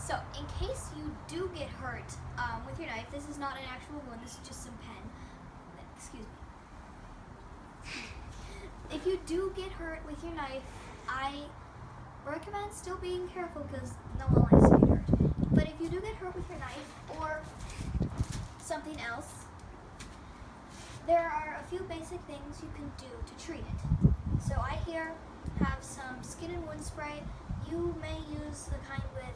So, in case you do get hurt with your knife, this is not an actual wound, this is just some pen. Excuse me. If you do get hurt with your knife, I recommend still being careful because no one likes to get hurt. But if you do get hurt with your knife or something else, there are a few basic things you can do to treat it. So I here have some skin and wound spray. You may use the kind with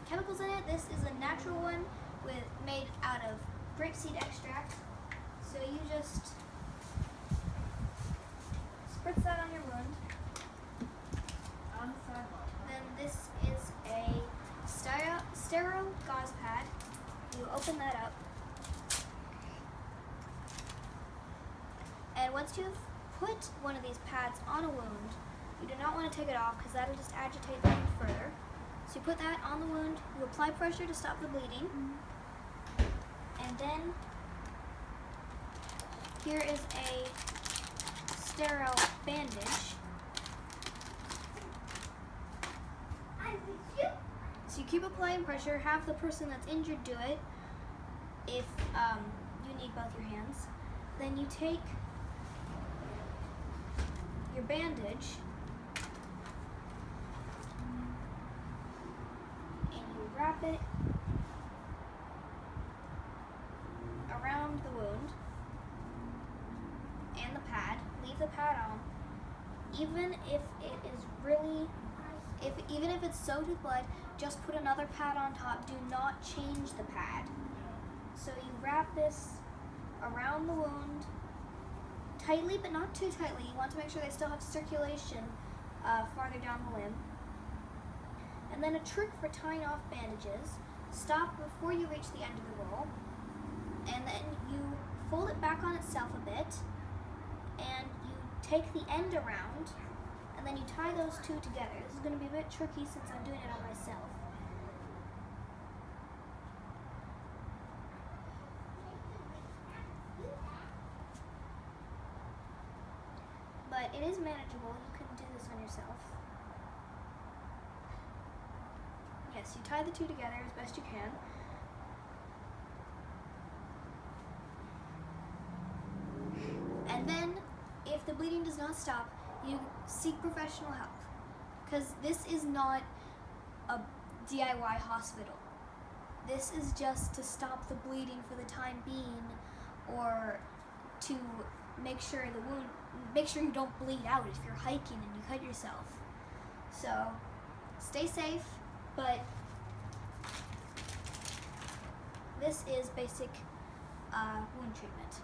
chemicals in it. This is a natural one made out of grapeseed extract. So you just spritz that on your wound. On the sidewalk. Then this is a sterile gauze pad. You open that up. And once you've put one of these pads on a wound, you do not want to take it off because that'll just agitate the wound further. So you put that on the wound, you apply pressure to stop the bleeding, and then here is a sterile bandage. So you keep applying pressure, have the person that's injured do it if you need both your hands. Then you take your bandage and you wrap it around the wound and the pad. Leave the pad on. Even if it's soaked with blood, just put another pad on top. Do not change the pad. So you wrap this around the wound tightly, but not too tightly. You want to make sure they still have circulation farther down the limb. And then a trick for tying off bandages: stop before you reach the end of the roll, and then you fold it back on itself a bit, and you take the end around, and then you tie those two together. This is going to be a bit tricky since I'm doing it on myself. But it is manageable. You can do this on yourself. Yes, you tie the two together as best you can. And then, if the bleeding does not stop, you seek professional help. Because this is not a DIY hospital. This is just to stop the bleeding for the time being, or to make sure you don't bleed out if you're hiking and you cut yourself. So, stay safe, but this is basic wound treatment.